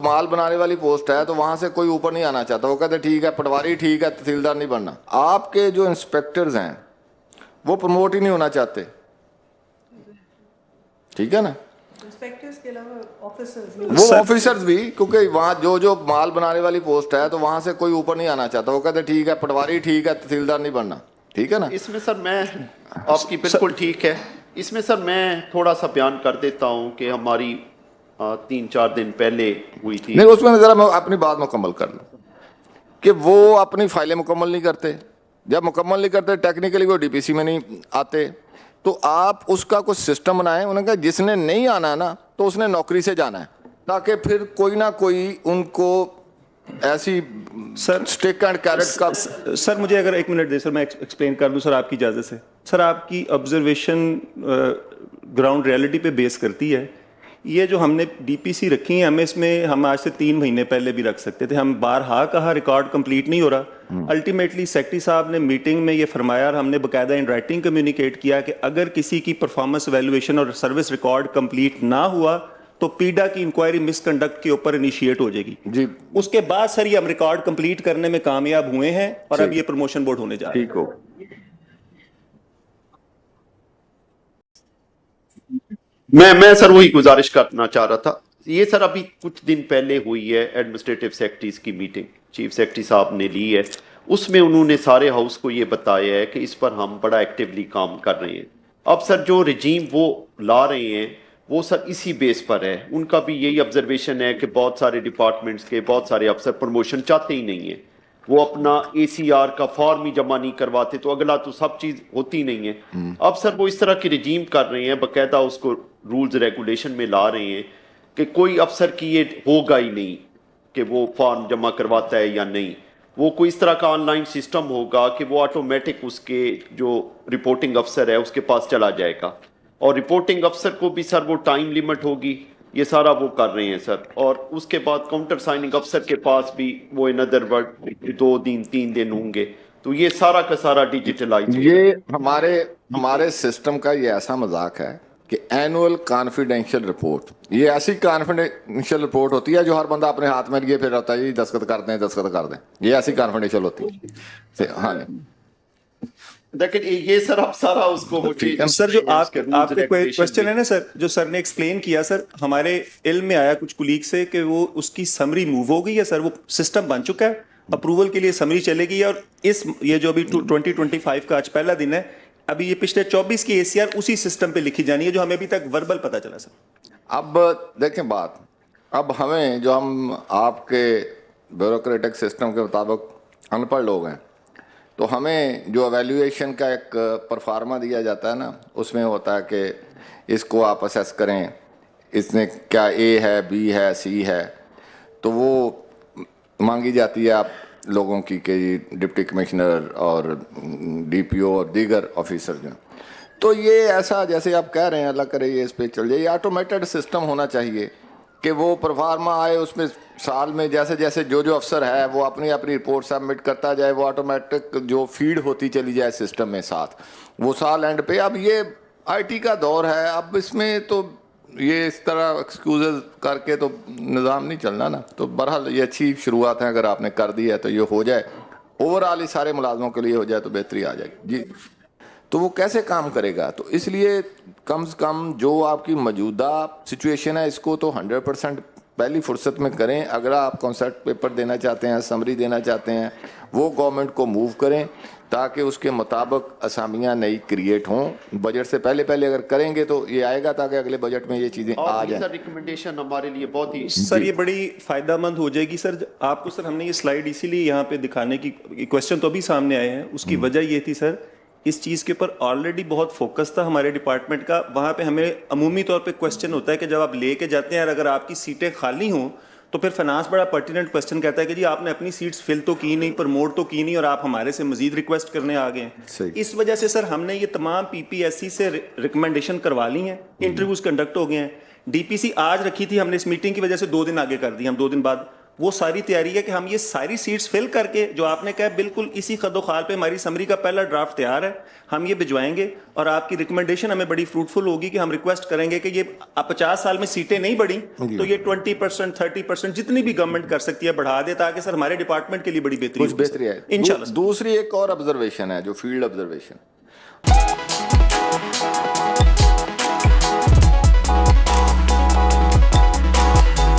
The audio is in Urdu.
مال بنانے والی پوسٹ ہے تو وہاں سے کوئی اوپر نہیں آنا چاہتا, وہ کہتے ٹھیک ہے پٹواری ٹھیک ہے, تحصیلدار نہیں بننا. آپ کے جو انسپیکٹرز ہیں وہ پروموٹ ہی نہیں ہونا چاہتے, ٹھیک ہے نا, وہ آفیسرز بھی, کیونکہ وہاں جو مال بنانے والی پوسٹ ہے تو وہاں سے کوئی اوپر نہیں آنا چاہتا, وہ کہتے ٹھیک ہے پٹواری ٹھیک ہے, تحصیلدار نہیں بننا, ٹھیک ہے نا. اس میں سر میں آپ کی بالکل ٹھیک ہے, اس میں سر میں تھوڑا سا بیان کر دیتا ہوں کہ ہماری 3-4 دن پہلے ہوئی تھی. نہیں, اس میں ذرا میں اپنی بات مکمل کر لوں کہ وہ اپنی فائلیں مکمل نہیں کرتے, جب مکمل نہیں کرتے ٹیکنیکلی وہ ڈی پی سی میں نہیں آتے, تو آپ اس کا کچھ سسٹم بنائیں. انہوں نے کہا جس نے نہیں آنا نا تو اس نے نوکری سے جانا ہے, تاکہ پھر کوئی نہ کوئی ان کو ایسی سر اسٹیک اینڈ کیرٹ کا. سر مجھے اگر 1 منٹ دے سر, میں ایکسپلین کر دوں سر آپ کی اجازت سے. سر آپ کی آبزرویشن گراؤنڈ ریئلٹی پہ بیس کرتی ہے. یہ جو ہم نے ڈی پی سی رکھی ہیں, ہمیں اس میں ہم آج سے 3 مہینے پہلے بھی رکھ سکتے تھے, ہم بارہا کہا ریکارڈ کمپلیٹ نہیں ہو رہا. الٹیمیٹلی سیکرٹری صاحب نے میٹنگ میں یہ فرمایا اور ہم نے باقاعدہ ان رائٹنگ کمیونیکیٹ کیا کہ اگر کسی کی پرفارمنس ایویلویشن اور سروس ریکارڈ کمپلیٹ نہ ہوا تو پیڈا کی انکوائری مس کنڈکٹ کے اوپر انیشیٹ ہو جائے گی. جی, اس کے بعد سر یہ ہم ریکارڈ کمپلیٹ کرنے میں کامیاب ہوئے ہیں اور اب یہ پروموشن بورڈ ہونے جا رہا ہے. ٹھیک ہو. میں سر وہی گزارش کرنا چاہ رہا تھا. یہ سر ابھی کچھ دن پہلے ہوئی ہے ایڈمنسٹریٹو سیکرٹریز کی میٹنگ, چیف سیکرٹری صاحب نے لی ہے. اس میں انہوں نے سارے ہاؤس کو یہ بتایا ہے کہ اس پر ہم بڑا ایکٹیولی کام کر رہے ہیں. اب سر جو رجیم وہ لا رہے ہیں وہ سر اسی بیس پر ہے. ان کا بھی یہی آبزرویشن ہے کہ بہت سارے ڈپارٹمنٹس کے بہت سارے افسر پروموشن چاہتے ہی نہیں ہیں, وہ اپنا اے سی آر کا فارم ہی جمع نہیں کرواتے, تو اگلا تو سب چیز ہوتی نہیں ہے. اب سر وہ اس طرح کی رجیم کر رہے ہیں, باقاعدہ اس کو رولز ریگولیشن میں لا رہے ہیں کہ کوئی افسر کی یہ ہوگا ہی نہیں کہ وہ فارم جمع کرواتا ہے یا نہیں. وہ کوئی اس طرح کا آن لائن سسٹم ہوگا کہ وہ آٹومیٹک اس کے جو رپورٹنگ افسر ہے اس کے پاس چلا جائے گا, اور رپورٹنگ افسر کو بھی سر وہ ٹائم لیمٹ ہوگی. یہ سارا وہ کر رہے ہیں سر, اور اس کے بعد کاؤنٹر سائننگ افسر کے پاس بھی وہ ان ادر ورڈ 2 دن 3 دن ہوں گے. تو یہ سارا کا سارا ڈیجیٹلائز. یہ ہمارے سسٹم کا یہ ایسا مذاق ہے کہ اینول کانفیڈینشیل رپورٹ, یہ ایسی کانفیڈینشیل رپورٹ ہوتی ہے جو ہر بندہ اپنے ہاتھ میں لیے پھر ہوتا ہے, یہ دستخط کر دیں, یہ ایسی کانفیڈینشیل ہوتی ہے. ہاں لیکن یہ سر اب سارا اس کو سر جو آپ کے کوشچن ہے نا سر, جو سر نے ایکسپلین کیا سر, ہمارے علم میں آیا کچھ کولیگ سے کہ وہ اس کی سمری موو ہو گئی ہے سر, وہ سسٹم بن چکا ہے, اپروول کے لیے سمری چلے گی, اور یہ جو ابھی 2025 کا آج پہلا دن ہے, ابھی یہ پچھلے 24 کی اے سی آر اسی سسٹم پہ لکھی جانی ہے جو ہمیں ابھی تک وربل پتا چلا سر. اب دیکھیں بات, اب ہمیں جو ہم آپ کے بیوروکریٹک سسٹم کے مطابق ان پڑھ لوگ ہیں, تو ہمیں جو ایویلیویشن کا ایک پرفارما دیا جاتا ہے نا, اس میں ہوتا ہے کہ اس کو آپ اسیس کریں, اس نے کیا اے ہے, بی ہے, سی ہے, تو وہ مانگی جاتی ہے آپ لوگوں کی کہ ڈپٹی کمشنر اور ڈی پی او اور دیگر آفیسر جو ہیں. تو یہ ایسا جیسے آپ کہہ رہے ہیں, اللہ کرے یہ اس پہ چل جائے, یہ آٹومیٹڈ سسٹم ہونا چاہیے کہ وہ پرفارما آئے, اس میں سال میں جیسے جو افسر ہے وہ اپنی رپورٹ سبمٹ کرتا جائے, وہ آٹومیٹک جو فیڈ ہوتی چلی جائے سسٹم میں ساتھ, وہ سال اینڈ پہ. اب یہ آئی ٹی کا دور ہے, اب اس میں تو یہ اس طرح ایکسکیوزز کر کے تو نظام نہیں چلنا نا. تو بہرحال یہ اچھی شروعات ہیں, اگر آپ نے کر دی ہے تو یہ ہو جائے, اوور آل سارے ملازموں کے لیے ہو جائے تو بہتری آ جائے گی. جی, تو وہ کیسے کام کرے گا؟ تو اس لیے کم سے کم جو آپ کی موجودہ سچویشن ہے اس کو تو 100% پہلی فرصت میں کریں. اگر آپ کانسیپٹ پیپر دینا چاہتے ہیں, سمری دینا چاہتے ہیں, وہ گورنمنٹ کو موو کریں تاکہ اس کے مطابق اسامیاں نئی کریٹ ہوں. بجٹ سے پہلے اگر کریں گے تو یہ آئے گا, تاکہ اگلے بجٹ میں یہ چیزیں آ جائیں. سر ریکمنڈیشن ہمارے لیے بہت ہی سر یہ بڑی فائدہ مند ہو جائے گی سر. آپ کو سر ہم نے یہ سلائیڈ اسی لیے یہاں پہ دکھانے کی, کوشچن تو ابھی سامنے آئے ہیں, اس کی وجہ یہ تھی سر, اس چیز کے اوپر آلریڈی بہت فوکس تھا ہمارے ڈپارٹمنٹ کا. وہاں پہ ہمیں عمومی طور پہ کوشچن ہوتا ہے کہ جب آپ لے کے جاتے ہیں اور اگر آپ کی سیٹیں خالی ہوں تو پھر فنانس بڑا پرٹیننٹ کوشچن کہتا ہے کہ جی آپ نے اپنی سیٹس فل تو کی نہیں, پروموٹ تو کی نہیں, اور آپ ہمارے سے مزید ریکویسٹ کرنے آ گئے ہیں. اس وجہ سے سر ہم نے یہ تمام پی پی ایس سی سے ریکمنڈیشن کروا لی ہیں, انٹرویوز کنڈکٹ ہو گئے ہیں. ڈی پی سی آج رکھی تھی ہم نے اس میٹنگ کی وجہ سے 2 دن آگے کر دی, ہم 2 دن بعد وہ ساری تیاری ہے کہ ہم یہ ساری سیٹس فل کر کے جو آپ نے کہا بالکل اسی خد و خال پہ ہماری سمری کا پہلا ڈرافٹ تیار ہے, ہم یہ بھجوائیں گے, اور آپ کی ریکمنڈیشن ہمیں بڑی فروٹفل ہوگی کہ ہم ریکویسٹ کریں گے کہ یہ اب 50 سال میں سیٹیں نہیں بڑھیں تو یہ 20% 30% جتنی بھی گورنمنٹ کر سکتی ہے بڑھا دے, تاکہ سر ہمارے ڈپارٹمنٹ کے لیے بڑی بہتری کچھ بہتری ہے. انشاءاللہ. دوسری ایک اور آبزرویشن ہے جو فیلڈ آبزرویشن